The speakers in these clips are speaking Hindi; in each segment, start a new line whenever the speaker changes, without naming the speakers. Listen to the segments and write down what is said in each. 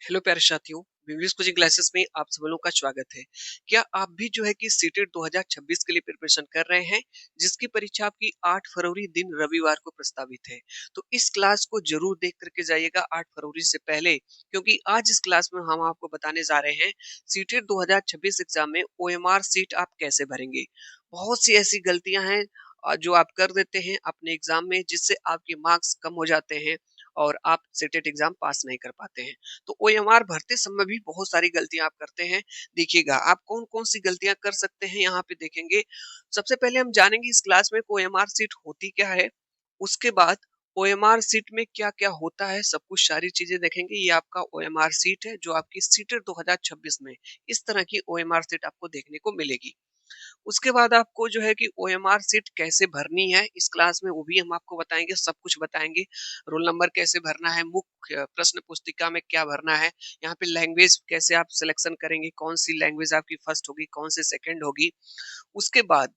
हेलो प्यारे साथियों, इंग्लिश कोचिंग क्लासेस में आप सब लोगों का स्वागत है। क्या आप भी जो है कि सीटेट 2026 के लिए प्रिपरेशन कर रहे हैं, जिसकी परीक्षा आपकी 8 फरवरी दिन रविवार को प्रस्तावित है। तो इस क्लास को जरूर देख करके जाइएगा 8 फरवरी से पहले, क्योंकि आज इस क्लास में हम आपको बताने जा रहे हैं सीटेट 2026 एग्जाम में ओएमआर सीट आप कैसे भरेंगे। बहुत सी ऐसी गलतियां हैं जो आप कर देते हैं अपने एग्जाम में, जिससे आपके मार्क्स कम हो जाते हैं और आप सीटेट एग्जाम पास नहीं कर पाते हैं। तो ओएमआर भरते समय भी बहुत सारी गलतियां आप करते हैं। देखिएगा आप कौन कौन सी गलतियां कर सकते हैं, यहाँ पे देखेंगे। सबसे पहले हम जानेंगे इस क्लास में ओएमआर सीट होती क्या है। उसके बाद ओएमआर सीट में क्या क्या होता है, सब कुछ सारी चीजें देखेंगे। ये आपका ओएमआर सीट है जो आपकी सीटेट 2026 में इस तरह की ओएमआर सीट आपको देखने को मिलेगी। उसके बाद आपको जो है कि ओएमआर सीट कैसे भरनी है इस क्लास में, वो भी हम आपको बताएंगे, सब कुछ बताएंगे। रोल नंबर कैसे भरना है, मुख्य प्रश्न पुस्तिका में क्या भरना है, यहाँ पे लैंग्वेज कैसे आप सिलेक्शन करेंगे, कौन सी लैंग्वेज आपकी फर्स्ट होगी, कौन सी सेकंड होगी। उसके बाद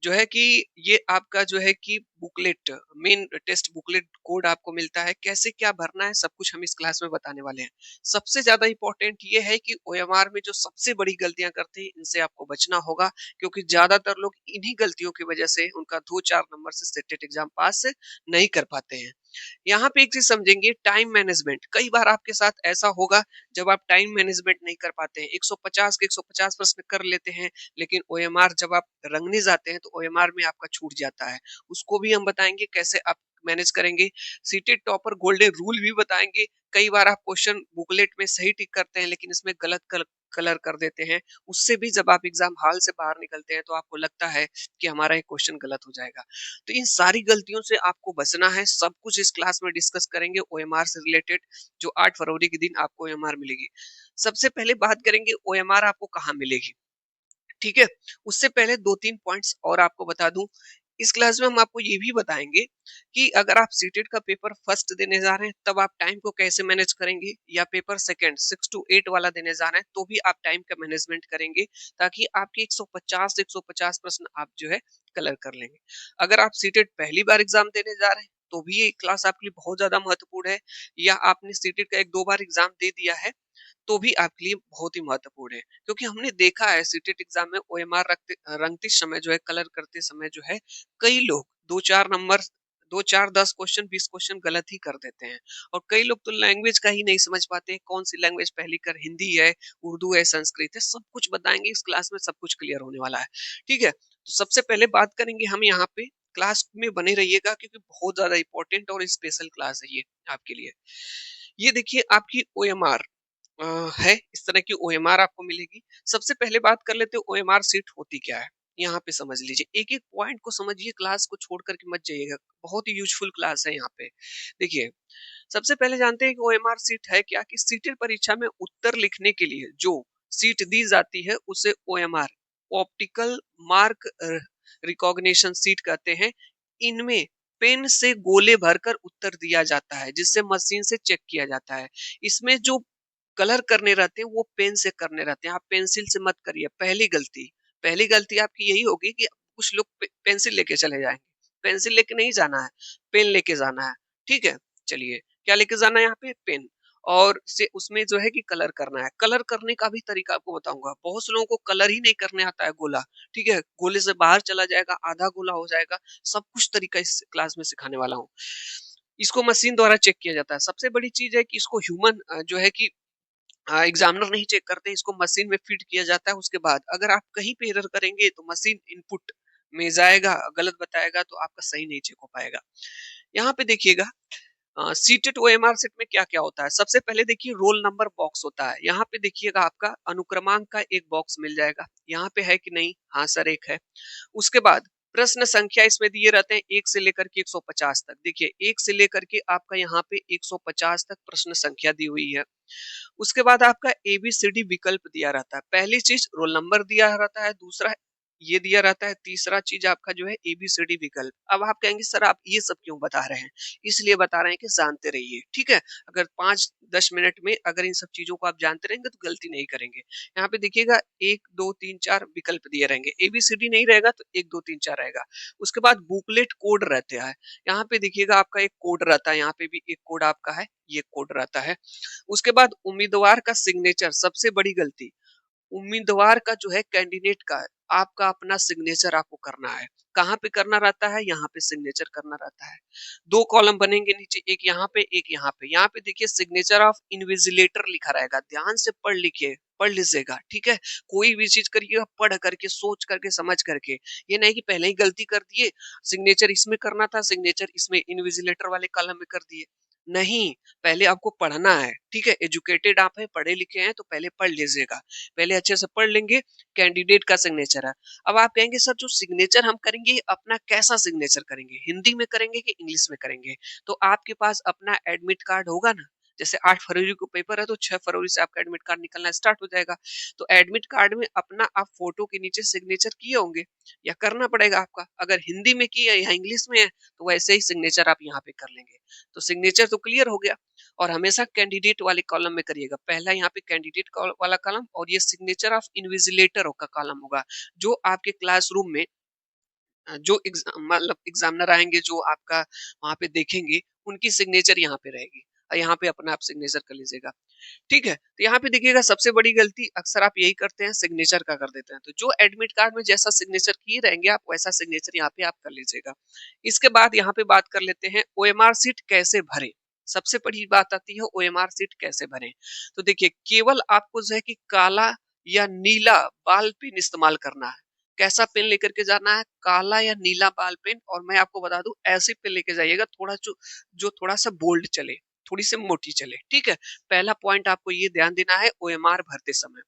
जो है कि ये आपका जो है कि booklet, main test booklet code आपको मिलता है, कैसे क्या भरना है सब कुछ हम इस क्लास में बताने वाले हैं। सबसे ज्यादा इंपॉर्टेंट ये है कि ओएमआर में जो सबसे बड़ी गलतियां करते हैं, इनसे आपको बचना होगा, क्योंकि ज्यादातर लोग इन्हीं गलतियों की वजह से उनका 2-4 नंबर से सेटेट एग्जाम पास नहीं कर पाते हैं। यहाँ पे एक चीज समझेंगे, टाइम मैनेजमेंट। कई बार आपके साथ ऐसा होगा जब आप टाइम मैनेजमेंट नहीं कर पाते हैं, 150 के 150 प्रश्न कर लेते हैं, लेकिन ओएमआर जब आप रंगने जाते हैं तो ओएमआर में आपका छूट जाता है। उसको भी हम बताएंगे कैसे आप मैनेज करेंगे। सीटेड टॉपर गोल्डन रूल भी बताएंगे। कई बार आप क्वेश्चन बुकलेट में सही टिक करते हैं, लेकिन इसमें गलत कलर कर देते हैं। उससे भी जब आप एग्जाम हॉल से बाहर निकलते हैं तो आपको लगता है कि हमारा ये क्वेश्चन गलत हो जाएगा। तो इन सारी गलतियों से आपको बचना है। सब कुछ इस क्लास में डिस्कस करेंगे ओएमआर से रिलेटेड, जो 8 फरवरी के दिन आपको ओएमआर मिलेगी। सबसे पहले बात करेंगे ओएमआर आपको कहाँ मिलेगी, ठीक है। उससे पहले 2-3 पॉइंट्स और आपको बता दूं। इस क्लास में हम आपको ये भी बताएंगे कि अगर आप सीटेट का पेपर फर्स्ट देने जा रहे हैं तब आप टाइम को कैसे मैनेज करेंगे, या पेपर सेकंड 6 to 8 वाला देने जा रहे हैं तो भी आप टाइम का मैनेजमेंट करेंगे, ताकि आपके 150 से 150 प्रश्न आप जो है कलर कर लेंगे। अगर आप सीटेट पहली बार एग्जाम देने जा रहे हैं तो भी ये क्लास आपके लिए बहुत ज्यादा महत्वपूर्ण है, या आपने सीटेट का 1-2 बार एग्जाम दे दिया है तो भी आपके लिए बहुत ही महत्वपूर्ण है। क्योंकि हमने देखा है सीटेट एग्जाम में ओएमआर रंगते समय जो है, कलर करते समय जो है, कई लोग 2-4 10 क्वेश्चन 20 क्वेश्चन गलत ही कर देते हैं। और कई लोग तो लैंग्वेज का ही नहीं समझ पाते हैं, कौन सी लैंग्वेज पहली कर, हिंदी है, उर्दू है, संस्कृत है, सब कुछ बताएंगे इस क्लास में, सब कुछ क्लियर होने वाला है। ठीक है, तो सबसे पहले बात करेंगे हम यहाँ पे। क्लास में बने रहिएगा, क्योंकि बहुत ज्यादा इंपॉर्टेंट और स्पेशल क्लास है ये आपके लिए। ये देखिए आपकी ओएमआर है, इस तरह की ओएमआर आपको मिलेगी। सबसे पहले बात कर लेते हैं ओएमआर सीट होती क्या है। यहाँ पे समझ लीजिए, एक एक पॉइंट को समझिए, क्लास को छोड़ करके मत जाइएगा, बहुत ही यूजफुल क्लास है यहाँ पे। देखिए, सबसे पहले जानते हैं कि ओएमआर सीट है क्या। कि सीटेट परीक्षा में उत्तर लिखने के लिए जो सीट दी जाती है उसे OMR, optical mark recognition seat कहते हैं। इनमें पेन से गोले भरकर उत्तर दिया जाता है, जिससे मशीन से चेक किया जाता है। इसमें जो कलर करने रहते हैं वो पेन से करने रहते हैं, आप पेंसिल से मत करिए। पहली गलती आपकी यही होगी कि कुछ लोग पेंसिल लेके चले जाएंगे। पेंसिल लेके नहीं जाना है, पेन लेके जाना है। ठीक है, चलिए, क्या लेके जाना है यहाँ पे, पेन। और से उसमें जो है कि कलर करना है। कलर करने का भी तरीका आपको बताऊंगा। बहुत से लोगों को कलर ही नहीं करने आता है गोला, ठीक है, गोले से बाहर चला जाएगा, आधा गोला हो जाएगा। सब कुछ तरीका इस क्लास में सिखाने वाला हूँ। इसको मशीन द्वारा चेक किया जाता है। सबसे बड़ी चीज है कि इसको ह्यूमन जो है कि एग्जामिनर नहीं चेक करते, इसको मशीन में फीड किया जाता है। उसके बाद अगर आप कहीं पे एरर करेंगे तो मशीन इनपुट में जाएगा, गलत बताएगा तो आपका सही नहीं चेक हो पाएगा। यहाँ पे देखिएगा सीटेट ओएमआर सेट में क्या क्या होता है। सबसे पहले देखिए रोल नंबर बॉक्स होता है। यहाँ पे देखिएगा आपका अनुक्रमांक का एक बॉक्स मिल जाएगा। यहाँ पे है कि नहीं, हाँ सर एक है। उसके बाद प्रश्न संख्या इसमें दिए रहते हैं 1 से लेकर के 150 तक। देखिए 1 से लेकर के आपका यहाँ पे 150 तक प्रश्न संख्या दी हुई है। उसके बाद आपका एबीसीडी विकल्प दिया रहता है। पहली चीज रोल नंबर दिया रहता है, दूसरा ये दिया रहता है। तीसरा चीज़ आपका जो है एबीसीडी विकल्प। अब आप कहेंगे सर आप ये सब क्यों बता रहे हैं? इसलिए बता रहे हैं कि जानते रहिए, ठीक है? अगर 5-10 मिनट में अगर इन सब चीज़ों को आप जानते रहेंगे तो गलती नहीं करेंगे। यहाँ पे देखिएगा 1, 2, 3, 4 विकल्प दिए रहेंगे। एबीसीडी नहीं रहेगा तो 1, 2, 3, 4 रहेगा। उसके बाद बुकलेट कोड रहता है। यहाँ पे देखिएगा आपका एक कोड रहता है, यहाँ पे भी एक कोड आपका है, ये कोड रहता है। उसके बाद उम्मीदवार का सिग्नेचर, सबसे बड़ी गलती। उम्मीदवार का जो है कैंडिडेट का आपका अपना सिग्नेचर आपको करना है। कहाँ पे करना रहता है? यहाँ पे सिग्नेचर करना रहता है। 2 कॉलम बनेंगे नीचे, एक यहाँ पे, एक यहाँ पे। यहाँ पे देखिए सिग्नेचर ऑफ इन्विजिलेटर लिखा रहेगा। ध्यान से पढ़ लिखिए, पढ़ लीजिएगा, ठीक है? कोई भी चीज़ करिएगा पढ़ करके, सोच करके, समझ करके। ये नहीं कि पहले ही गलती कर दिए, सिग्नेचर इसमें करना था, सिग्नेचर इसमें इन्विजिलेटर वाले कॉलम में कर दिए। नहीं, पहले आपको पढ़ना है, ठीक है? एजुकेटेड आप हैं, पढ़े लिखे हैं तो पहले पढ़ लीजिएगा। पहले अच्छे से पढ़ लेंगे, कैंडिडेट का सिग्नेचर है। अब आप कहेंगे सर जो सिग्नेचर हम करेंगे ये अपना कैसा सिग्नेचर करेंगे? हिंदी में करेंगे कि इंग्लिश में करेंगे? तो आपके पास अपना एडमिट कार्ड होगा ना? जैसे 8 फरवरी को पेपर है तो 6 फरवरी से आपका एडमिट कार्ड निकलना स्टार्ट हो जाएगा। तो एडमिट कार्ड में अपना आप फोटो के नीचे सिग्नेचर किए होंगे या करना पड़ेगा आपका। अगर हिंदी में किए या इंग्लिश में है तो वैसे ही सिग्नेचर आप यहाँ पे कर लेंगे। तो सिग्नेचर तो क्लियर हो गया। और हमेशा कैंडिडेट वाले कॉलम में करिएगा। पहला यहाँ पे कैंडिडेट वाला कॉलम और ये सिग्नेचर ऑफ इन्विजिलेटर का कॉलम होगा, जो आपके क्लासरूम में जो मतलब एग्जामिनर आएंगे, जो आपका वहां पे देखेंगे, उनकी सिग्नेचर यहाँ पे रहेगी। और यहाँ पे अपना आप सिग्नेचर कर लीजिएगा, ठीक है? तो यहाँ पे देखिएगा सबसे बड़ी गलती अक्सर आप यही करते हैं, सिग्नेचर का कर देते हैं। तो जो एडमिट कार्ड में जैसा सिग्नेचर किए रहेंगे आप वैसा सिग्नेचर यहाँ पे आप कर लीजिएगा। इसके बाद यहाँ पे बात कर लेते हैं ओएमआर सीट कैसे भरें। सबसे बड़ी बात आती है ओएमआर सीट कैसे भरें। तो देखिए केवल आपको जो है कि काला या नीला बाल पेन इस्तेमाल करना है। कैसा पेन लेकर के जाना है? काला या नीला बाल पेन। और मैं आपको बता दूं ऐसे पेन लेके जाइएगा थोड़ा जो थोड़ा सा बोल्ड चले, थोड़ी सी मोटी चले, ठीक है? पहला पॉइंट आपको ये ध्यान देना है ओएमआर भरते समय।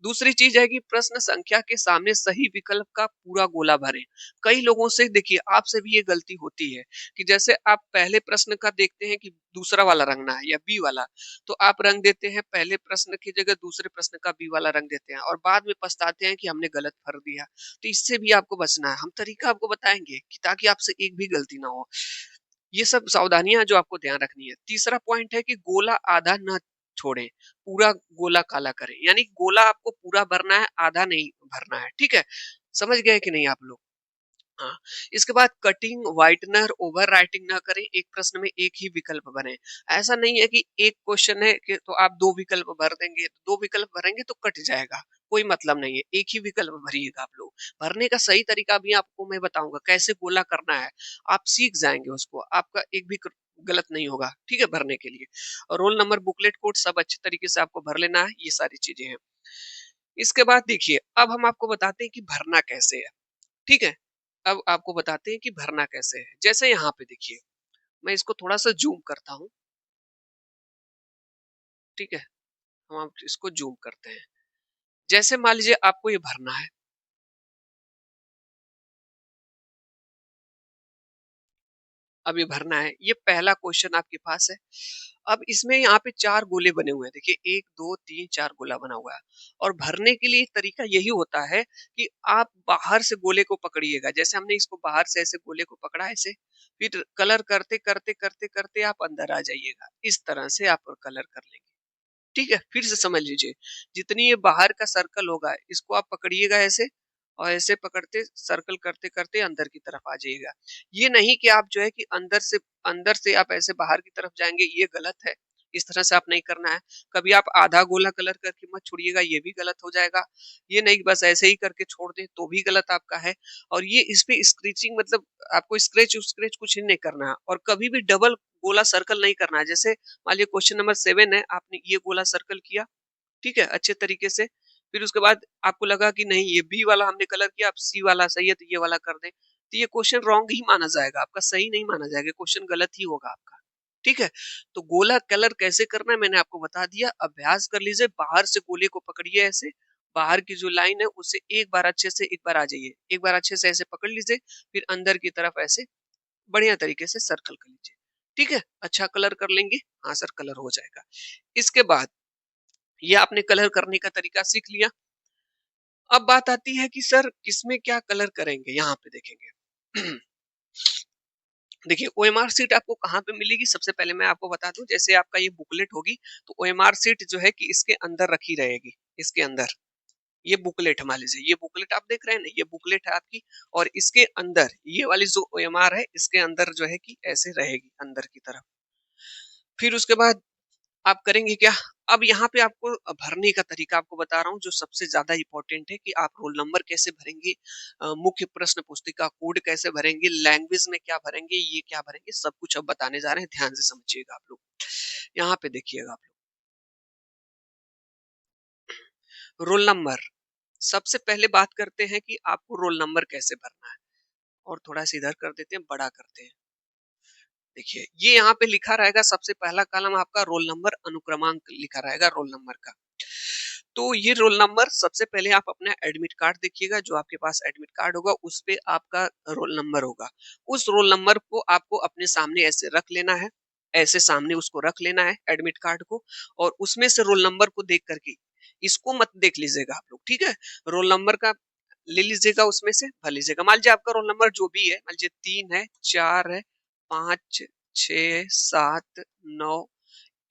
दूसरी चीज है कि प्रश्न संख्या के सामने सही विकल्प का पूरा गोला भरें। कई लोगों से देखिए आपसे भी ये गलती होती है कि जैसे आप पहले प्रश्न का देखते हैं कि दूसरा वाला रंगना है या बी वाला, तो आप रंग देते हैं पहले प्रश्न की जगह दूसरे प्रश्न का बी वाला रंग देते हैं और बाद में पछताते हैं कि हमने गलत भर दिया। तो इससे भी आपको बचना है। हम तरीका आपको बताएंगे कि ताकि आपसे एक भी गलती ना हो। ये सब सावधानियां जो आपको ध्यान रखनी है। तीसरा पॉइंट है कि गोला आधा न छोड़ें, पूरा गोला काला करें। यानी गोला आपको पूरा भरना है, आधा नहीं भरना है, ठीक है? समझ गए कि नहीं आप लोग? हाँ, इसके बाद कटिंग, व्हाइटनर, ओवर राइटिंग ना करें, एक प्रश्न में एक ही विकल्प भरें। ऐसा नहीं है कि एक क्वेश्चन है कि तो आप 2 विकल्प भर देंगे, 2 विकल्प भरेंगे तो कट जाएगा, कोई मतलब नहीं है, एक ही विकल्प भरिएगा आप लोग। भरने का सही तरीका भी आपको मैं बताऊंगा, कैसे गोला करना है, आप सीख जाएंगे उसको, आपका एक भी गलत नहीं होगा, ठीक है? भरने के लिए और रोल नंबर, बुकलेट कोड सब अच्छे तरीके से आपको भर लेना है, ये सारी चीजें हैं। इसके बाद देखिए अब हम आपको बताते हैं कि भरना कैसे है, ठीक है? अब आपको बताते हैं कि भरना कैसे है। जैसे यहाँ पे देखिए, मैं इसको थोड़ा-सा ज़ूम करता हूँ, ठीक है? हम आप इसको ज़ूम करते हैं। जैसे मान लीजिए आपको ये भरना है, अब ये भरना है, ये पहला क्वेश्चन आपके पास है। अब इसमें यहाँ पे 4 गोले बने हुए हैं, देखिए 1, 2, 3, 4 गोला बना हुआ है और भरने के लिए एक तरीका यही होता है कि आप बाहर से गोले को पकड़िएगा। जैसे हमने इसको बाहर से ऐसे गोले को पकड़ा ऐसे, फिर कलर करते आप अंदर आ जाइएगा। इस तरह से आप कलर कर लेंगे। ठीक है? फिर से समझ लीजिए, जितनी ये बाहर का सर्कल होगा, इसको आप पकड़िएगा ऐसे और ऐसे पकड़ते सर्कल करते-करते अंदर की तरफ आ जाइएगा। ये नहीं कि आप जो है कि अंदर से आप ऐसे बाहर की तरफ जाएँगे, ये गलत है। इस तरह से आप नहीं करना है। कभी आप आधा गोला कलर करके मत छोड़िएगा, ये भी गलत हो जाएगा। ये नहीं कि बस ऐसे ही करके छोड़ दें, तो भी गलत आपका है। और ये इस पे स्क्रैचिंग मतलब आपको स्क्रैच-उस्क्रैच कुछ नहीं करना है और कभी भी डबल गोला सर्कल नहीं करना है। जैसे मान लीजिए क्वेश्चन नंबर 7 है, आपने ये गोला सर्कल किया, ठीक है? अच्छे तरीके से। फिर उसके बाद आपको लगा कि नहीं ये बी वाला हमने कलर किया, अब सी वाला सही है तो ये वाला कर दें। तो ये क्वेश्चन रॉन्ग ही माना जाएगा, आपका सही नहीं माना जाएगा, क्वेश्चन गलत ही होगा आपका। ठीक है? तो गोला कलर कैसे करना है मैंने आपको बता दिया, अभ्यास कर लीजिए। बाहर से गोले को पकड़िए ऐसे, बाहर की जो लाइन है उससे एक बार अच्छे से एक बार आ जाइए। एक बार अच्छे से ऐसे पकड़ लीजिए, फिर अंदर की तरफ ऐसे बढ़िया तरीके से सर्कल कर लीजिए। ठीक है? अच्छा कलर कर लेंगे? हाँ सर कलर हो जाएगा। इसके बाद ये आपने कलर करने का तरीका सीख लिया। अब बात आती है कि सर किसमें क्या कलर करेंगे, यहाँ पे देखेंगे। देखिए ओएमआर सीट आपको कहाँ पे मिलेगी, सबसे पहले मैं आपको बता दूं, जैसे आपका ये बुकलेट होगी तो ओएमआर सीट जो है कि इसके अंदर रखी रहेगी, इसके अंदर। ये बुकलेट मान लीजिए, ये बुकलेट आप देख रहे हैं ना, ये बुकलेट है आपकी, और इसके अंदर ये वाली जो ओएमआर है इसके अंदर जो है कि ऐसे रहेगी अंदर की तरफ। फिर उसके बाद आप करेंगे क्या, अब यहाँ पे आपको भरने का तरीका आपको बता रहा हूँ जो सबसे ज्यादा इंपॉर्टेंट है, कि आप रोल नंबर कैसे भरेंगे, मुख्य प्रश्न पुस्तिका कोड कैसे भरेंगे, लैंग्वेज में क्या भरेंगे, ये क्या भरेंगे, सब कुछ अब बताने जा रहे हैं, ध्यान से समझिएगा आप लोग। यहाँ पे देखिएगा आप लोग, रोल नंबर, सबसे पहले बात करते हैं कि आपको रोल नंबर कैसे भरना है, और थोड़ा सा इधर कर देते हैं, बड़ा करते हैं। देखिए ये यहाँ पे लिखा रहेगा, सबसे पहला कॉलम आपका रोल नंबर अनुक्रमांक लिखा रहेगा रोल नंबर का। तो ये रोल नंबर सबसे पहले आप अपना एडमिट कार्ड देखिएगा, जो आपके पास एडमिट कार्ड होगा उस पे आपका रोल नंबर होगा। उस रोल नंबर को आपको अपने सामने ऐसे रख लेना है, ऐसे सामने उसको रख लेना है एडमिट कार्ड को, और उसमें से रोल नंबर को देख करके, इसको मत देख लीजिएगा आप लोग, ठीक है। रोल नंबर का ले लीजिएगा, उसमें से भर लीजिएगा। मान लीजिए आपका रोल नंबर जो भी है, मान लीजिए 3 है, 4 है, 5, 6, 7, 9,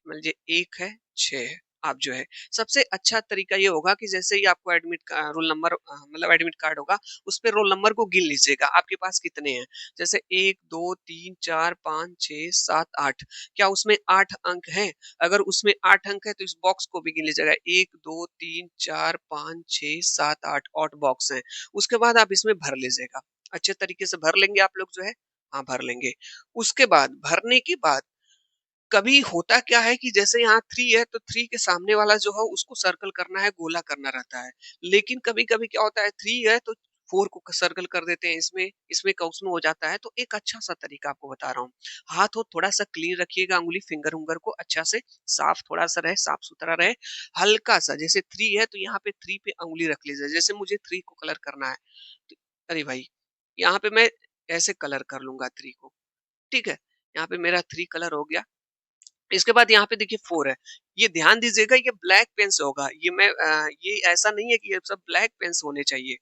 मान लीजिए 1 है, 6 है। आप जो है सबसे अच्छा तरीका ये होगा कि जैसे ही आपको रोल नंबर मतलब एडमिट कार्ड होगा, उस पे रोल नंबर को गिन लीजिएगा आपके पास कितने हैं। जैसे 1, 2, 3, 4, 5, 6, 7, 8, क्या उसमें 8 अंक हैं? अगर उसमें 8 अंक है तो इस बॉक्स को भी गिन लीजिएगा, 1, 2, 3, 4, 5, 6, 7, 8 बॉक्स हैं। उसके बाद आप इसमें भर लीजिएगा, अच्छे तरीके से भर लेंगे आप लोग जो है। हाँ भर लेंगे। उसके बाद भरने के बाद कभी होता क्या है कि जैसे यहाँ 3 है तो 3 के सामने वाला जो है उसको सर्कल करना है, गोला करना रहता है। लेकिन कभी-कभी क्या होता है, 3 है तो 4 को सर्कल कर देते हैं इसमें, इसमें का उसमें हो जाता है। तो एक अच्छा-सा तरीका आपको बता रहा हूँ। हाथ हो थोड़ा-सा क्लीन रखिएगा, उँगली फिंगर-उंगर को अच्छा से साफ थोड़ा-सा रहे, साफ-सुथरा रहे। हल्का-सा जैसे 3 है तो यहाँ पे 3 पे उँगली रख लीजिए। जैसे मुझे 3 को कलर करना है, तो अरे भाई! यहाँ पे मैं ऐसे कलर कर लूँगा 3 को, ठीक है? यहाँ पे मेरा 3 कलर हो गया। इसके बाद यहाँ पे देखिए 4 है। ये ध्यान दीजिएगा, ये ब्लैक पेन से होगा। ये ऐसा नहीं है कि ये सब ब्लैक पेन से होने चाहिए।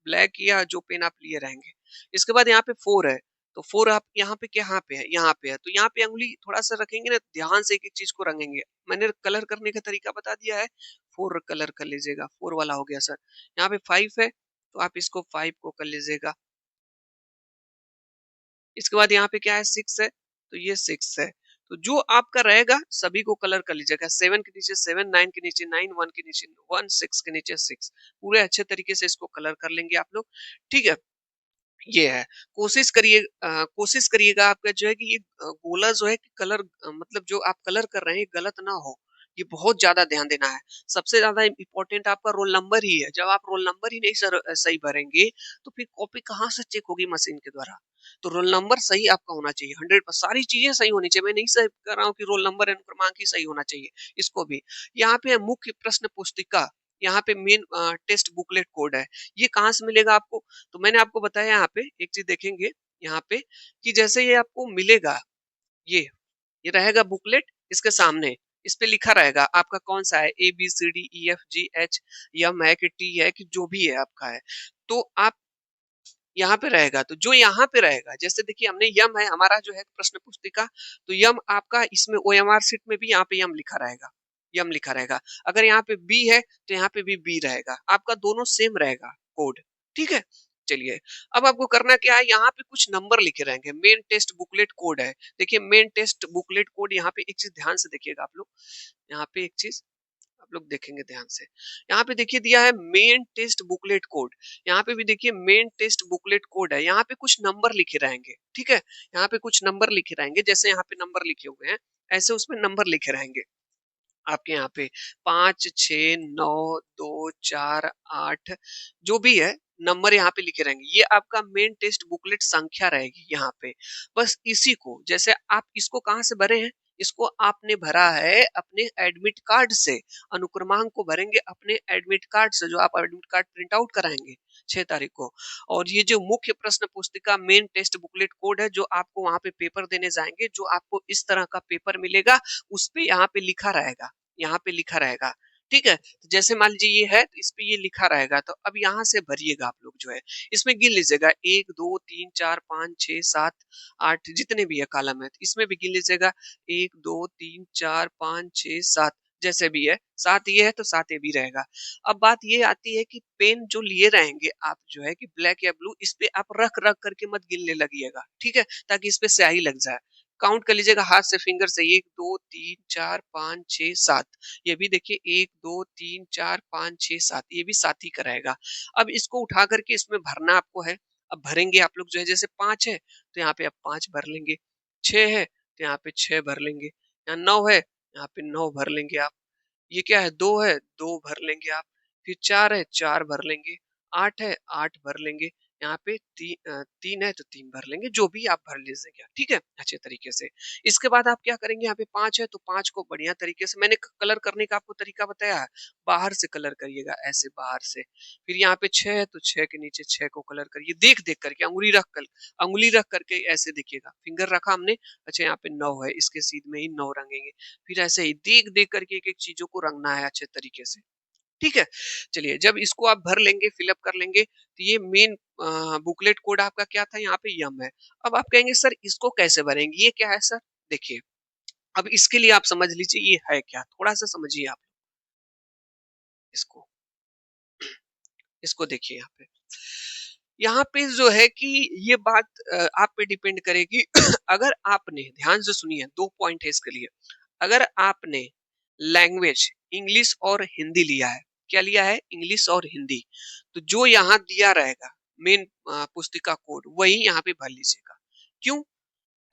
ब्लैक या जो पेन आप लिए रहेंगे। इसके बाद यहाँ पे 4 है। तो 4 आप यहाँ पे कहाँ पे है? यहाँ पे है। तो यहाँ पे उँगली थोड़ा-सा रखेंगे ना, ध्यान से एक-एक चीज़ को रंगेंगे। मैंने कलर करने का तरीका बता दिया है। 4 कलर कर लीजिएगा। 4 वाला हो गया सर। यहाँ पे 5 है, तो आप इसको 5 को कर लीजिएगा। इसके बाद यहाँ पे क्या है, 6 है, तो ये 6 है। तो जो आपका रहेगा सभी को कलर कर लीजिएगा। 7 के नीचे 7, 9 के नीचे 9, 1 के नीचे 1, 6 के नीचे 6। पूरे अच्छे तरीके से इसको कलर कर लेंगे आप लोग। ठीक है? ये है। कोशिश करिएगा आपका जो है कि ये गोला जो है कि कलर मतलब जो आप कलर कर रहे हैं, ये गलत ना हो। ये बहुत ज़्यादा ध्यान देना है। सबसे ज़्यादा इम्पोर्टेंट आपका रोल नंबर ही है। जब आप रोल नंबर ही नहीं सही भरेंगे, तो फिर कॉपी कहाँ से चेक होगी मशीन के द्वारा? तो रोल नंबर सही आपका होना चाहिए, 100 सारी चीज़ें सही होनी चाहिए। मैं नहीं सही कह रहा हूँ कि रोल नंबर एंड क्रमांक ही सही होना चाहिए, इसको भी। यहाँ पे है मुख्य प्रश्न पुस्तिका, यहाँ पे मेन टेस्ट बुकलेट कोड है। ये कहाँ से मिलेगा आपको? तो मैंने आपको बताया, यहाँ पे एक चीज़ देखेंगे यहाँ पे, कि जैसे ये आपको मिलेगा, ये ये रहेगा बुकलेट, इसके सामने इस पे लिखा रहेगा आपका कौन सा है, A B C D E F G H, यम है कि टी है कि जो भी है आपका है। तो आप यहाँ पे रहेगा, तो जो यहाँ पे रहेगा, जैसे देखिए हमने यम है हमारा जो है प्रश्न पुस्तिका, तो यम आपका इसमें ओएमआर शीट में भी यहाँ पे यम लिखा रहेगा, यम लिखा रहेगा। अगर यहाँ पे बी है तो यहाँ पे भी बी रहेगा, आपका दोनों सेम रहेगा कोड। ठीक है, चलिए। अब आपको करना क्या है, यहाँ पे कुछ नंबर लिखे रहेंगे, मेन टेस्ट बुकलेट कोड है। देखिए मेन टेस्ट बुकलेट कोड, यहाँ पे एक चीज ध्यान से देखिएगा आप लोग, यहाँ पे एक चीज आप लोग देखेंगे ध्यान से। यहाँ पे देखिए दिया है मेन टेस्ट बुकलेट कोड, यहाँ पे भी देखिए मेन टेस्ट बुकलेट कोड है। यहाँ पे कुछ नंबर लिखे रहेंगे, ठीक है, यहाँ पे कुछ नंबर लिखे रहेंगे, जैसे यहाँ पे नंबर लिखे हुए हैं, ऐसे उसमें नंबर लिखे रहेंगे आपके यहाँ पे, 5, 6, 9, 2, 4, 8, जो भी है नंबर यहाँ पे लिखे रहेंगे। ये आपका मेन टेस्ट बुकलेट संख्या रहेगी यहाँ पे। बस इसी को, जैसे आप इसको कहाँ से भरे हैं, इसको आपने भरा है अपने एडमिट कार्ड से। अनुक्रमांक को भरेंगे अपने एडमिट कार्ड से, जो आप एडमिट कार्ड प्रिंट आउट कराएंगे 6 तारीख को। और ये जो मुख्य प्रश्न पुस्तिका मेन टेस्ट बुकलेट कोड है, जो आपको वहां पे पेपर देने जाएंगे, जो आपको इस तरह का पेपर मिलेगा, उस पे यहाँ पे लिखा रहेगा, यहाँ पे लिखा रहेगा। ठीक है? तो जैसे मान लीजिए ये है, तो इस पे ये लिखा रहेगा, तो अब यहाँ से भरिएगा आप लोग जो है, इसमें गिन लीजिएगा 1, 2, 3, 4, 5, 6, 7, 8 जितने भी है कॉलम है, तो इसमें भी गिन लीजिएगा 1, 2, 3, 4, 5, 6, 7 जैसे भी है, 7 ये है तो 7 ये भी रहेगा। अब बात ये आती है कि पेन जो लिए रहेंगे आप जो है कि ब्लैक या ब्लू, इस पे आप रख-रख करके मत गिनने लगिएगा, ठीक है? ताकि इस पे स्याही लग जाए। काउंट कर लीजिएगा हाथ से फिंगर से 1, 2, 3, 4, 5, 6, 7 ये भी देखिए 1, 2, 3, 4, 5, 6, 7 ये भी 7 ही का रहेगा। अब इसको उठा करके इसमें भरना आपको है। अब भरेंगे आप लोग जो है जैसे 5 है तो यहाँ पे आप 5 भर लेंगे, 6 है तो यहाँ पे 6 भर लेंगे, यहाँ 9 है यहाँ पे 9 भर लेंगे आप। ये क्या है 2 है 2 भर लेंगे आप, फिर 4 है 4 भर लेंगे, 8 है 8 भर लेंगे, यहाँ पे 3 है तो 3 भर लेंगे, जो भी आप भर लीजिएगा, ठीक है? अच्छे तरीके से। इसके बाद आप क्या करेंगे यहाँ पे 5 है तो 5 को बढ़िया तरीके से मैंने कलर करने का आपको तरीका बताया है, बाहर से कलर करिएगा ऐसे बाहर से। फिर यहाँ पे 6 है तो 6 के नीचे 6 को कलर करिए, देख-देख करके अंगुली रख करके ऐसे देखिएगा, फिंगर रखा हमने, अच्छा यहाँ पे 9 है, इसके सीध में ही 9 रंगेंगे। फिर ऐसे ही देख-देख करके एक-एक चीज़ों को रंगना है अच्छे तरीके से, ठीक है? चलिए जब इसको आप भर लेंगे, फिल अप कर लेंगे, तो ये मेन बुकलेट कोड आपका क्या था यहाँ पे यम है। अब आप कहेंगे सर इसको कैसे भरेंगे? ये क्या है सर? देखिए, अब इसके लिए आप समझ लीजिए ये है क्या? थोड़ा-सा समझिए आप इसको। इसको देखिए यहाँ पे। यहाँ पे जो है कि ये बात आप पे डिपेंड करेगी अगर आपने ध्यान से सुनिए 2 पॉइंट है इसके लिए। अगर आपने लैंग्वेज इंग्लिश और हिंदी लिया है, क्या लिया है? इंग्लिश और हिंदी। तो जो यहाँ दिया रहेगा मेन पुस्तिका कोड वही यहाँ पे भर लीजिएगा। क्यों?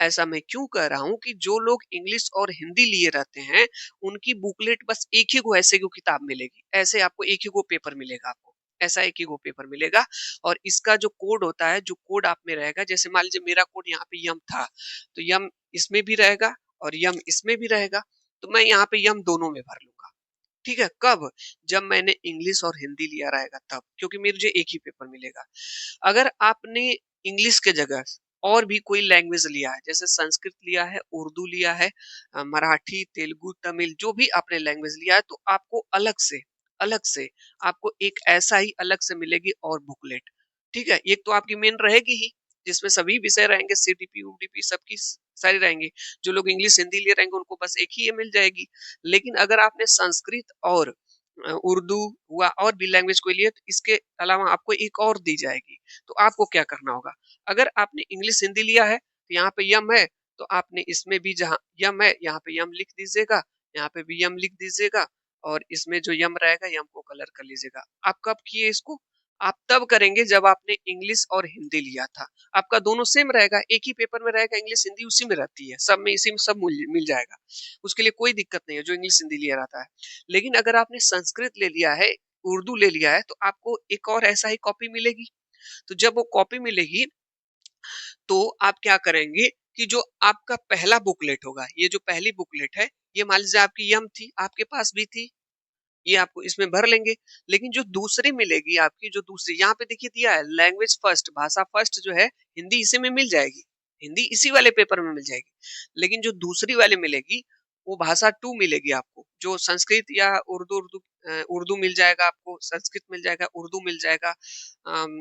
ऐसा मैं क्यों कह रहा हूँ कि जो लोग इंग्लिश और हिंदी लिए रहते हैं, उनकी बुकलेट बस एक ही गो ऐसे गो किताब मिलेगी। ऐसे आपको एक ही गो पेपर मिलेगा आपको। ऐसा एक ही गो पेपर मिलेगा और इसका जो कोड होता है, जो कोड आप में रहेगा, जैसे मान लीजिए मेरा कोड यहाँ पे यम था, तो यम इसमें भी रहेगा और यम इसमें भी रहेगा, तो मैं यहाँ पे यम दोनों में भर लूँगा। ठीक है? कब? जब मैंने इंग्लिश और हिंदी लिया रहेगा तब, क्योंकि मुझे एक ही पेपर मिलेगा। अगर आपने इंग्लिश के जगह और भी कोई लैंग्वेज लिया है, जैसे संस्कृत लिया है, उर्दू लिया है, मराठी, तेलुगु, तमिल जो भी आपने लैंग्वेज लिया है, तो आपको अलग से आपको एक ऐसा ही अलग से मिलेगी और बुकलेट। ठीक है? एक तो आपकी मेन रहेगी ही, जिसमें सभी विषय रहेंगे, सीटीपी, यूटीपी सबकी सारी रहेंगी। जो लोग इंग्लिश, हिंदी लिए रहेंगे उनको बस एक ही ये मिल जाएगी। लेकिन अगर आपने संस्कृत और उर्दू हुआ और भी लैंग्वेज कोई लिए तो इसके अलावा आपको एक और दी जाएगी। तो आपको क्या करना होगा? अगर आपने इंग्लिश हिंदी लिया है तो यहाँ पे यम है, तो आपने इसमें भी जहाँ यम है यहाँ पे यम लिख दीजिएगा, यहाँ पे भी यम लिख दीजिएगा और इसमें जो यम रहेगा यम को कलर कर लीजिएगा। आप कब किए इसको? आप तब करेंगे जब आपने इंग्लिश और हिंदी लिया था। आपका दोनों सेम रहेगा, एक ही पेपर में रहेगा, इंग्लिश हिंदी उसी में रहती है, सब में इसी में सब मिल जाएगा। उसके लिए कोई दिक्कत नहीं है जो इंग्लिश हिंदी लिया रहता है। लेकिन अगर आपने संस्कृत ले लिया है, उर्दू ले लिया है, तो आपको एक और ऐसा ही कॉपी मिलेगी। तो जब वो कॉपी मिलेगी, तो आप क्या करेंगे कि जो आपका पहला बुकलेट होगा, ये जो पहली बुकलेट है, ये मान लीजिए आपकी यम थी, आपके पास भी थी, ये आपको इसमें भर लेंगे। लेकिन जो दूसरी मिलेगी आपकी, जो दूसरी यहाँ पे देखिए दिया है लैंग्वेज फर्स्ट, भाषा फर्स्ट जो है हिंदी इसी में मिल जाएगी, हिंदी इसी वाले पेपर में मिल जाएगी। लेकिन जो दूसरी वाली मिलेगी वो भाषा टू मिलेगी आपको, जो संस्कृत या उर्दू मिल जाएगा आपको, संस्कृत मिल जाएगा, उर्दू मिल जाएगा, अम,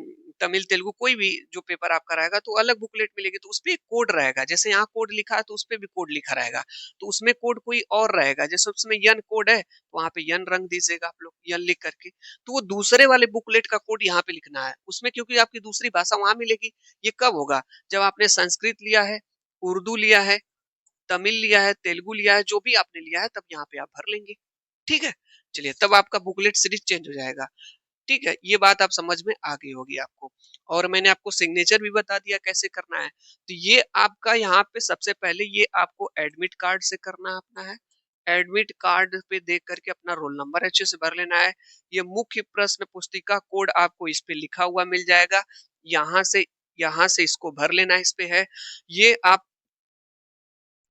तमिल तेलुगु कोई भी जो पेपर आपका रहेगा तो अलग बुकलेट मिलेगी, तो उसपे एक कोड रहेगा, जैसे यहाँ कोड लिखा है तो उसपे भी कोड लिखा रहेगा, तो उसमें कोड कोई और रहेगा, जैसे उसमें यन कोड है वहां पे यन रंग दीजिएगा आप लोग यन लिख करके, तो वो दूसरे वाले बुकलेट का कोड यहाँ पे लिखना है उसमें, क्योंकि आपकी दूसरी भाषा वहां मिलेगी। ये कब होगा? जब आपने संस्कृत लिया है, उर्दू लिया है, तमिल लिया है, तेलुगु लिया है, जो भी आपने लिया है तब यहाँ पे आप भर लेंगे। ठीक है? चलिए तब आपका बुकलेट सीरीज चेंज हो जाएगा। ठीक है? ये बात आप समझ में आ गई होगी आपको। और मैंने आपको सिग्नेचर भी बता दिया कैसे करना है। तो ये आपका यहाँ पे सबसे पहले ये आपको एडमिट कार्ड से करना अपना है। एडमिट कार्ड पे देख करके अपना रोल नंबर अच्छे से भर लेना है। ये मुख्य प्रश्न पुस्तिका कोड आपको इस पे लिखा हुआ मिल जाएगा। यहाँ से इसको भर लेना इस पे है। ये आप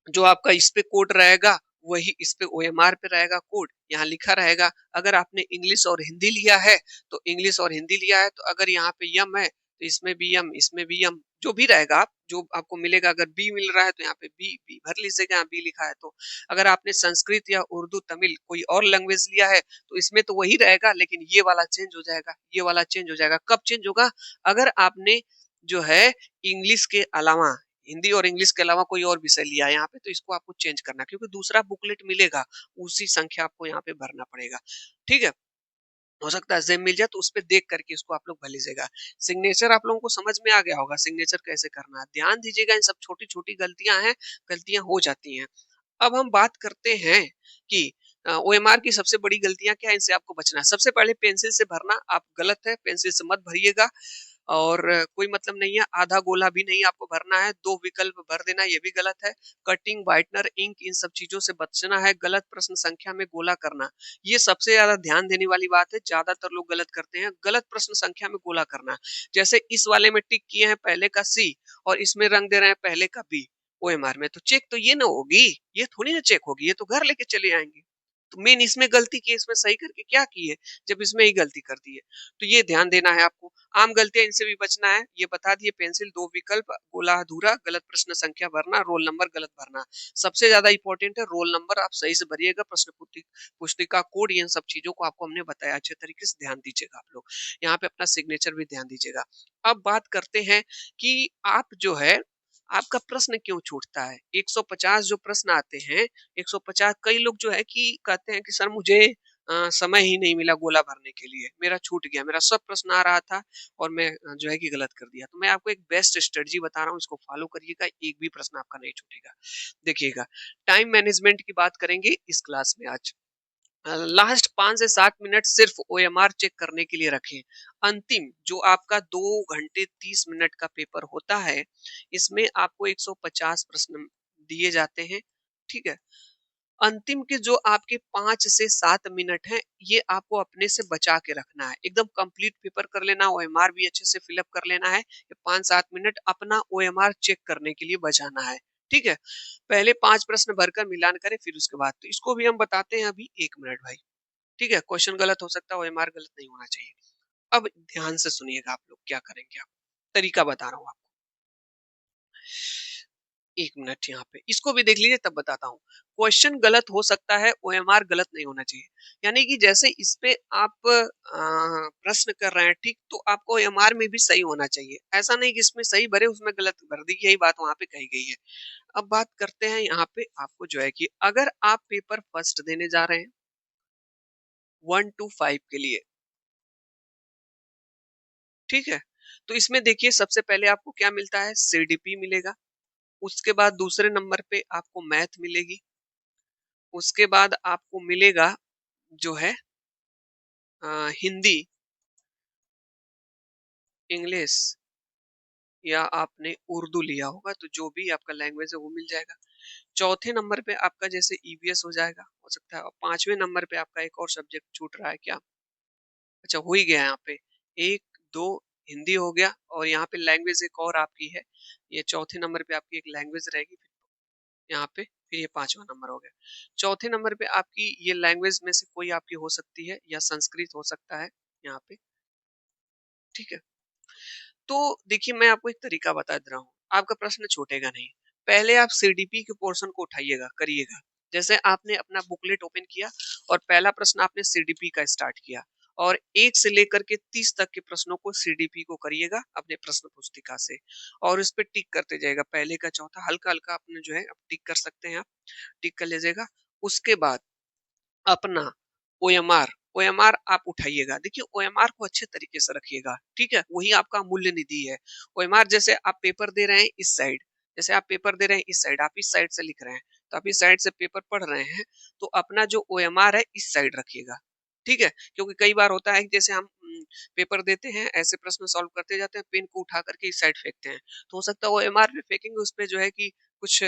जो आपका इस पे कोड रहेगा वही इस पे ओएमआर पे रहेगा कोड, यहाँ लिखा रहेगा। अगर आपने इंग्लिश और हिंदी लिया है तो इंग्लिश और हिंदी लिया है, तो अगर यहाँ पे यम है तो तो इसमें बी एम, इसमें बी एम, जो भी रहेगा आप जो आपको मिलेगा। अगर बी मिल रहा है तो यहाँ पे बी बी भर लीजिएगा, यहाँ बी लिखा है तो। अगर आपने संस्कृत या उर्दू तमिल कोई और लैंग्वेज लिया है तो इसमें तो वही रहेगा, लेकिन ये वाला चेंज हो जाएगा, ये वाला चेंज हो जाएगा। कब चेंज होगा? अगर आपने जो है इंग्लिश के अलावा, हिंदी और इंग्लिश के अलावा कोई और विषय लिया है यहाँ पे, तो इसको आपको चेंज करना है, क्योंकि दूसरा बुकलेट मिलेगा, उसी संख्या आपको यहाँ पे भरना पड़ेगा। ठीक है, हो सकता है सेम मिल जाए तो उस पे देख करके इसको आप लोग भर लीजिएगा। सिग्नेचर आप लोगों को समझ में आ गया होगा, सिग्नेचर कैसे करना है। ध्यान दीजिएगा, इन सब छोटी छोटी गलतियां हैं, गलतियां हो जाती हैं। अब हम बात करते हैं कि ओएमआर की सबसे बड़ी गलतियां क्या है, इनसे आपको बचना है। सबसे पहले पेंसिल से भरना आप गलत है, पेंसिल से मत भरिएगा। और कोई मतलब नहीं है, आधा गोला भी नहीं आपको भरना है, दो विकल्प भर देना ये भी गलत है। कटिंग, व्हाइटनर, इंक, इन सब चीजों से बचना है। गलत प्रश्न संख्या में गोला करना, ये सबसे ज्यादा ध्यान देने वाली बात है, ज्यादातर लोग गलत करते हैं। गलत प्रश्न संख्या में गोला करना, जैसे इस वाले में टिक किए हैं पहले का सी और इसमें रंग दे रहे हैं पहले का बी ओएमआर में, तो चेक तो ये ना होगी, ये थोड़ी ना चेक होगी, ये तो घर लेके चले आएंगे। तो मेन इसमें गलती की, इसमें सही करके क्या की है जब इसमें ही गलती कर दी है। तो ये ध्यान देना है आपको। आम गलतियां, इनसे भी बचना है। ये बता दिए, पेंसिल, दो विकल्प, गोला अधूरा, गलत प्रश्न संख्या भरना, रोल नंबर गलत भरना। सबसे ज्यादा इंपॉर्टेंट है रोल नंबर, आप सही से भरिएगा। प्रश्न पुस्तिका कोड, इन सब चीजों को आपको हमने बताया, अच्छे तरीके से ध्यान दीजिएगा आप लोग। यहाँ पे अपना सिग्नेचर भी ध्यान दीजिएगा। अब बात करते हैं कि आप जो है, आपका प्रश्न क्यों छूटता है। 150 जो प्रश्न आते हैं, 150, कई लोग जो है कि कहते हैं कि सर मुझे समय ही नहीं मिला गोला भरने के लिए, मेरा छूट गया, मेरा सब प्रश्न आ रहा था और मैं जो है कि गलत कर दिया। तो मैं आपको एक बेस्ट स्ट्रेटजी बता रहा हूँ, इसको फॉलो करिएगा, एक भी प्रश्न आपका नहीं छूटेगा। देखिएगा, टाइम मैनेजमेंट की बात करेंगे इस क्लास में आज। लास्ट 5 से 7 मिनट सिर्फ ओएमआर चेक करने के लिए रखें। अंतिम जो आपका 2 घंटे 30 मिनट का पेपर होता है, इसमें आपको 150 प्रश्न दिए जाते हैं। ठीक है, अंतिम के जो आपके 5 से 7 मिनट हैं, ये आपको अपने से बचा के रखना है। एकदम कंप्लीट पेपर कर लेना, ओएमआर भी अच्छे से फिलअप कर लेना है। ये 5-7 मिनट अपना ओएमआर चेक करने के लिए बचाना है। ठीक है, पहले 5 प्रश्न भरकर मिलान करें, फिर उसके बाद तो इसको भी हम बताते हैं अभी। 1 मिनट भाई। ठीक है, क्वेश्चन गलत हो सकता है, ओएमआर गलत नहीं होना चाहिए। अब ध्यान से सुनिएगा आप लोग क्या करेंगे। आप तरीका बता रहा हूँ आपको। 1 मिनट यहाँ पे इसको भी देख लीजिए, तब बताता हूँ। क्वेश्चन गलत हो सकता है, ओएमआर गलत नहीं होना चाहिए। यानी कि जैसे इस पे आप प्रश्न कर रहे हैं, ठीक, तो आपको ओएमआर में भी सही होना चाहिए। ऐसा नहीं कि इसमें सही भरे उसमें गलत भर दी, यही बात वहां पे कही गई है। अब बात करते हैं यहाँ पे आपको जो है कि अगर आप पेपर फर्स्ट देने जा रहे हैं 1 to 5 के लिए, ठीक है, तो इसमें देखिए सबसे पहले आपको क्या मिलता है, सीडीपी मिलेगा। उसके बाद दूसरे नंबर पे आपको मैथ मिलेगी। उसके बाद आपको मिलेगा जो है हिंदी, इंग्लिश, या आपने उर्दू लिया होगा तो जो भी आपका लैंग्वेज है वो मिल जाएगा। चौथे नंबर पे आपका जैसे ईवीएस हो जाएगा, हो सकता है। और 5वें नंबर पे आपका एक और सब्जेक्ट छूट रहा है क्या, अच्छा हो ही गया यहाँ पे। एक, दो, हिंदी हो गया, और यहाँ पे लैंग्वेज एक और आपकी है। ये चौथे नंबर पे आपकी एक लैंग्वेज रहेगी यहाँ पे, फिर ये 5वां नंबर हो गया। चौथे नंबर पे आपकी ये लैंग्वेज में से कोई आपकी हो सकती है, या संस्कृत हो सकता है यहाँ पे। ठीक है, तो देखिए मैं आपको एक तरीका बता दे रहा हूँ, आपका प्रश्न छूटेगा नहीं। पहले आप सीडीपी के पोर्शन को उठाइएगा, करिएगा। जैसे आपने अपना बुकलेट ओपन किया और पहला प्रश्न आपने सीडीपी का स्टार्ट किया, और 1 से लेकर के 30 तक के प्रश्नों को सीडीपी को करिएगा अपने प्रश्न पुस्तिका से, और उस पर टिक करते जाएगा। पहले का चौथा हल्का हल्का आपने जो है अब टिक कर सकते हैं, आप टिक कर लीजिएगा। उसके बाद अपना ओएमआर, ओएमआर आप उठाइएगा। देखिए ओएमआर को अच्छे तरीके से रखिएगा, ठीक है, वही आपका मूल्य निधि है। ओएमआर जैसे आप पेपर दे रहे हैं इस साइड, जैसे आप पेपर दे रहे हैं इस साइड, आप इस साइड से लिख रहे हैं, तो आप इस साइड से पेपर पढ़ रहे हैं, तो अपना जो ओएमआर है इस साइड रखिएगा। ठीक है, क्योंकि कई बार होता है कि जैसे हम पेपर देते हैं, ऐसे प्रश्न सॉल्व करते जाते हैं, पेन को उठा करके इस साइड फेंकते हैं, तो हो सकता है ओएमआर पे फेंकेंगे उस पे जो है कि कुछ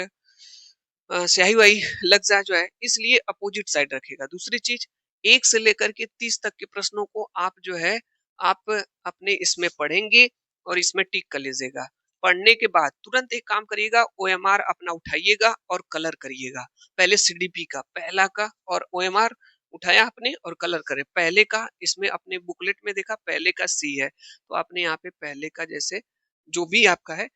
स्याही वाही लग जाए जो है, इसलिए अपोजिट साइड रखेगा। दूसरी चीज, 1 से लेकर के 30 तक के प्रश्नों को आप जो है आप अपने इसमें पढ़ेंगे और इसमें टिक कर लीजिएगा। पढ़ने के बाद तुरंत एक काम करिएगा, ओएमआर अपना उठाइएगा और कलर करिएगा। पहले सीडीपी का पहला का और ओएमआर उठाया आपने और कलर करे। पहले का इसमें अपने बुकलेट में देखा पहले का सी है, तो आपने यहाँ पे पहले का जैसे जो भी आपका है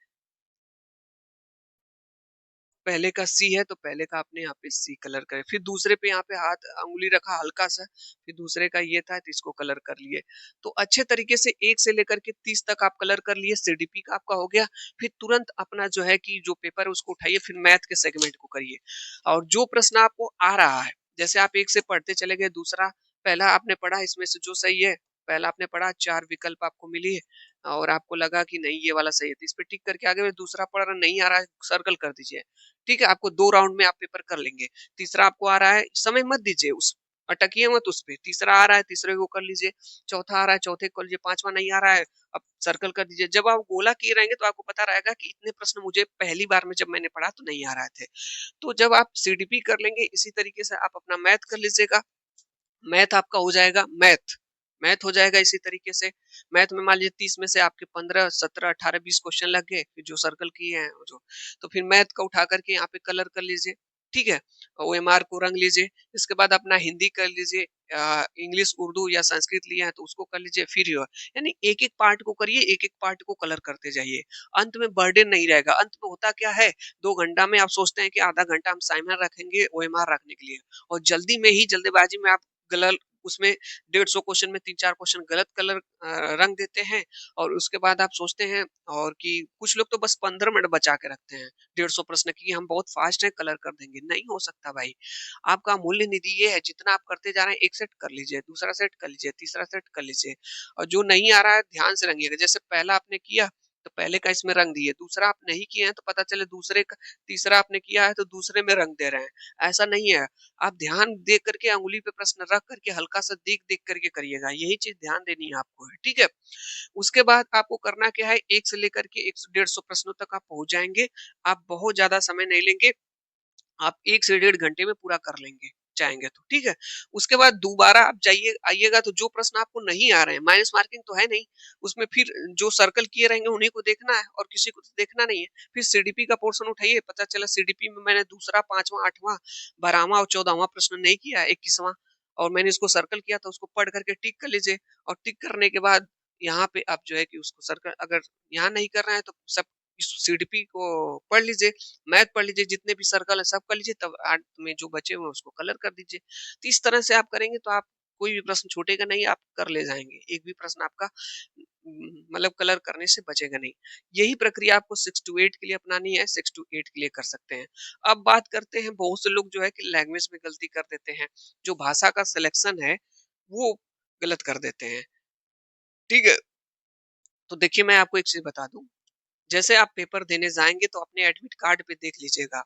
पहले का सी है तो पहले का आपने यहाँ पे सी कलर करे। फिर दूसरे पे यहाँ पे हाथ उंगली रखा हल्का सा, फिर दूसरे का ये था तो इसको कलर कर लिए। तो अच्छे तरीके से 1 से लेकर के 30 तक आप कलर कर लिए, सीडीपी का आपका हो गया। फिर तुरंत अपना जो है कि जो पेपर है उसको उठाइए, फिर मैथ के सेगमेंट को करिए। और जो प्रश्न आपको आ रहा है, जैसे आप 1 से पढ़ते चले गए, दूसरा पहला आपने पढ़ा इसमें से जो सही है, पहला आपने पढ़ा 4 विकल्प आपको मिली है और आपको लगा कि नहीं ये वाला सही है, तो इस पे टिक करके आगे बढ़े। दूसरा पढ़ रहा नहीं आ रहा है, सर्कल कर दीजिए। ठीक है, आपको 2 राउंड में आप पेपर कर लेंगे। तीसरा आपको आ रहा है, समय मत दीजिए उस अटकिए मत उस पे। तीसरा आ रहा है, तीसरे को कर लीजिए। चौथा आ रहा है, चौथे को कर लीजिए। पाँचवां नहीं आ रहा है, अब सर्कल कर दीजिए। जब आप गोला किए रहेंगे तो आपको पता रहेगा कि इतने प्रश्न मुझे पहली बार में जब मैंने पढ़ा तो नहीं आ रहे थे। तो जब आप सीडीपी कर लेंगे, इसी तरीके से आप अपना मैथ कर लीजिएगा। मैथ आपका हो जाएगा मैथ, मैथ हो जाएगा इसी तरीके से। मैथ में मान लीजिए 30 में से आपके 15, 17, 18, 20 क्वेश्चन लग गए, फिर जो सर्कल किए हैं वो जो, तो फिर मैथ का उठा करके यहाँ पे कलर कर लीजिए। ठीक है, ओएमआर को रंग लीजिए। इसके बाद अपना हिंदी कर लीजिए, इंग्लिश, उर्दू या संस्कृत लिए हैं तो उसको कर लीजिए। फिर यानी एक एक पार्ट को करिए, एक एक पार्ट को कलर करते जाइए। अंत में बर्डन नहीं रहेगा। अंत में होता क्या है, 2 घंटा में आप सोचते हैं कि आधा घंटा हम साइमर रखेंगे ओएमआर रखने के लिए, और जल्दी में ही जल्दबाजी में आप गलत उसमें 150 क्वेश्चन में 3-4 क्वेश्चन गलत कलर रंग देते हैं। और उसके बाद आप सोचते हैं और कि कुछ लोग तो बस 15 मिनट बचा के रखते हैं 150 प्रश्न की, हम बहुत फास्ट है कलर कर देंगे। नहीं हो सकता भाई। आपका मूल्य निधि ये है, जितना आप करते जा रहे हैं, एक सेट कर लीजिए, दूसरा सेट कर लीजिए, तीसरा सेट कर लीजिए। और जो नहीं आ रहा है ध्यान से रंगिएगा। जैसे पहला आपने किया तो पहले का इसमें रंग दिए, दूसरा आप नहीं किए हैं तो पता चले दूसरे का, तीसरा आपने किया है तो दूसरे में रंग दे रहे हैं। ऐसा नहीं है। आप ध्यान दे करके अंगुली पे प्रश्न रख करके हल्का सा देख देख करके करिएगा, यही चीज ध्यान देनी है आपको है। ठीक है, उसके बाद आपको करना क्या है, 1 से लेकर के 100-150 प्रश्नों तक आप पहुंच जाएंगे। आप बहुत ज्यादा समय नहीं लेंगे, आप 1 से 1.5 घंटे में पूरा कर लेंगे चाहेंगे तो। ठीक है, उसके बाद दोबारा आप जाइए आइएगा तो जो प्रश्न आपको नहीं आ रहे हैं, माइनस मार्किंग तो है नहीं, उसमें फिर जो सर्कल किए रहेंगे उन्हीं को देखना है और किसी को तो देखना नहीं है। फिर सीडीपी का पोर्शन उठाइए, पता चला सीडीपी में मैंने दूसरा, 5वां, 8वां, 12वां और 14वां प्रश्न नहीं किया, 21वां, और मैंने इसको सर्कल किया था, उसको पढ़ करके टिक कर लीजिए। और टिक करने के बाद यहाँ पे आप जो है कि उसको सर्कल, अगर यहाँ नहीं कर रहे हैं तो सब सीडीपी को पढ़ लीजिए, मैथ पढ़ लीजिए, जितने भी सर्कल है सब कर लीजिए, तब अंत में जो बचे हुए हैं उसको कलर कर दीजिए। तो इस तरह से आप करेंगे तो आप कोई भी प्रश्न छूटेगा नहीं, आप कर ले जाएंगे। एक भी प्रश्न आपका मतलब कलर करने से बचेगा नहीं। यही प्रक्रिया आपको 6 टू 8 के लिए अपनानी है, 6 टू 8 के लिए कर सकते हैं। अब बात करते हैं, बहुत से लोग जो है कि लैंग्वेज में गलती कर देते हैं, जो भाषा का सिलेक्शन है वो गलत कर देते हैं। ठीक है, तो देखिए मैं आपको एक चीज बता दूं, जैसे आप पेपर देने जाएंगे तो अपने एडमिट कार्ड पे देख लीजिएगा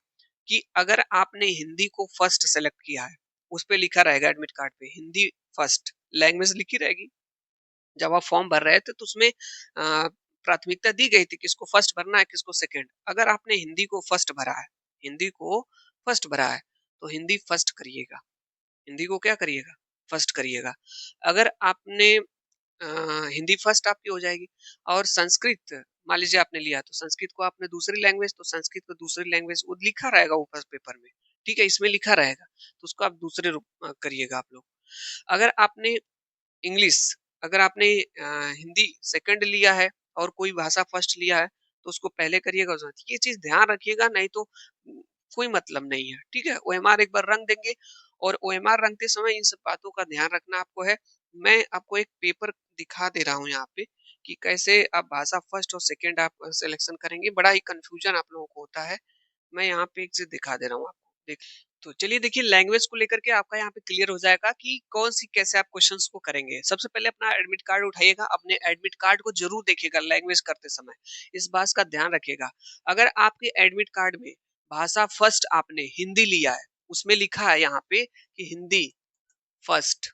कि अगर आपने हिंदी को फर्स्ट सेलेक्ट किया है, उस पे लिखा रहेगा एडमिट कार्ड पे हिंदी फर्स्ट, लैंग्वेज लिखी रहेगी। जब आप फॉर्म भर रहे थे तो उसमें प्राथमिकता दी गई थी किसको फर्स्ट भरना है, किसको सेकंड। अगर आपने हिंदी को फर्स्ट भरा है, हिंदी को फर्स्ट भरा है तो हिंदी फर्स्ट करिएगा, हिंदी को क्या करिएगा, फर्स्ट करिएगा। अगर आपने हिंदी फर्स्ट आपकी हो जाएगी। और संस्कृत मान लीजिए आपने लिया तो संस्कृत को आपने दूसरी लैंग्वेज, तो संस्कृत को दूसरी लैंग्वेज वो लिखा रहेगा ऊपर पेपर में। ठीक है, इसमें लिखा रहेगा तो उसको आप दूसरे रूप करिएगा आप लोग। अगर आपने इंग्लिश, अगर आपने हिंदी सेकंड लिया है और कोई भाषा फर्स्ट लिया है तो उसको पहले करिएगा उसके बाद। ये चीज ध्यान रखिएगा, नहीं तो कोई मतलब नहीं है। ठीक है, ओएमआर एक बार रंग देंगे, और ओएमआर रंगते समय इन सब बातों का ध्यान रखना आपको है। मैं आपको एक पेपर दिखा दे रहा हूँ यहाँ पे कि कैसे आप भाषा फर्स्ट और सेकंड आप सिलेक्शन करेंगे। बड़ा ही कंफ्यूजन आप लोगों को होता है। मैं यहाँ पे एक चीज दिखा दे रहा हूँ आपको, देख। तो चलिए देखिए, लैंग्वेज को लेकर के आपका यहाँ पे क्लियर हो जाएगा कि कौन सी कैसे आप क्वेश्चंस को करेंगे। सबसे पहले अपना एडमिट कार्ड उठाइएगा, अपने एडमिट कार्ड को जरूर देखिएगा लैंग्वेज करते समय, इस बात का ध्यान रखिएगा। अगर आपके एडमिट कार्ड में भाषा फर्स्ट आपने हिंदी लिया है, उसमें लिखा है यहाँ पे कि हिंदी फर्स्ट,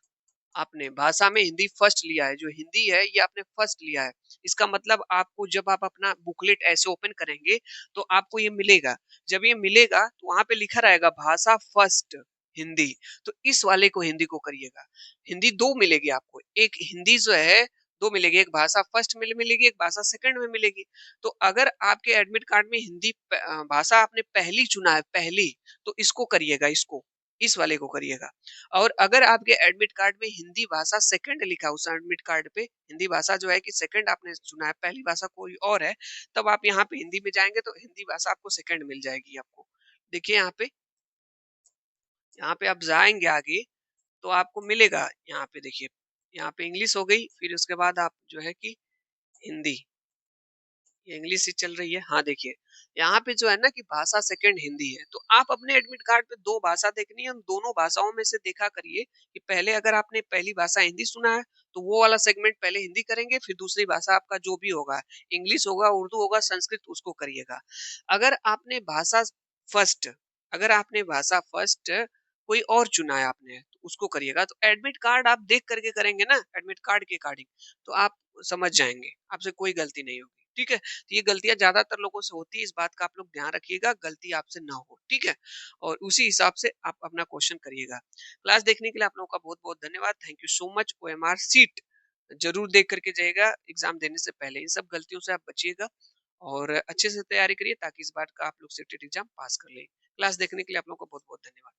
आपने भाषा में हिंदी फर्स्ट लिया है, जो हिंदी है ये आपने फर्स्ट लिया है, इसका मतलब आपको जब आप अपना बुकलेट ऐसे ओपन करेंगे तो आपको ये मिलेगा। जब ये मिलेगा तो वहां पे लिखा रहेगा भाषा फर्स्ट हिंदी, तो इस वाले को हिंदी को करिएगा। हिंदी दो मिलेगी आपको, एक हिंदी जो है दो मिलेगी, एक भाषा फर्स्ट में मिलेगी, एक भाषा सेकंड में मिलेगी। तो अगर आपके एडमिट कार्ड में हिंदी भाषा आपने पहली चुना है, पहली, तो इसको करिएगा, इसको इस वाले को करिएगा। और अगर आपके एडमिट कार्ड में हिंदी भाषा सेकंड लिखा है, उस एडमिट कार्ड पे हिंदी भाषा जो है कि सेकंड आपने चुना है, पहली भाषा कोई और है, तब आप यहाँ पे हिंदी में जाएंगे तो हिंदी भाषा आपको सेकंड मिल जाएगी आपको। देखिए यहाँ पे आप जाएंगे आगे तो आपको मिलेगा, यहाँ पे देखिए, यहाँ पे इंग्लिश हो गई, फिर उसके बाद आप जो है कि हिंदी, ये इंग्लिश ही चल रही है। हाँ देखिए, यहाँ पे जो है ना कि भाषा सेकंड हिंदी है, तो आप अपने एडमिट कार्ड पे दो भाषा देखनी है, उन दोनों भाषाओं में से देखा करिए कि पहले अगर आपने पहली भाषा हिंदी सुना है तो वो वाला सेगमेंट पहले हिंदी करेंगे, फिर दूसरी भाषा आपका जो भी होगा, इंग्लिश होगा, उर्दू होगा, संस्कृत, उसको करिएगा। अगर आपने भाषा फर्स्ट अगर आपने भाषा फर्स्ट कोई और चुना है आपने तो उसको करिएगा। तो एडमिट कार्ड आप देख करके करेंगे ना, एडमिट कार्ड के अकॉर्डिंग, तो आप समझ जाएंगे, आपसे कोई गलती नहीं होगी। ठीक है, तो ये गलतियां ज्यादातर लोगों से होती है, इस बात का आप लोग ध्यान रखिएगा, गलती आपसे ना हो। ठीक है, और उसी हिसाब से आप अपना क्वेश्चन करिएगा। क्लास देखने के लिए आप लोगों का बहुत बहुत धन्यवाद। Thank you so much. OMR sheet जरूर देख करके जाइएगा एग्जाम देने से पहले, इन सब गलतियों से आप बचिएगा और अच्छे से तैयारी करिए ताकि इस बार का आप लोग सीटेट एग्जाम पास कर ले। क्लास देखने के लिए आप लोगों का बहुत बहुत धन्यवाद।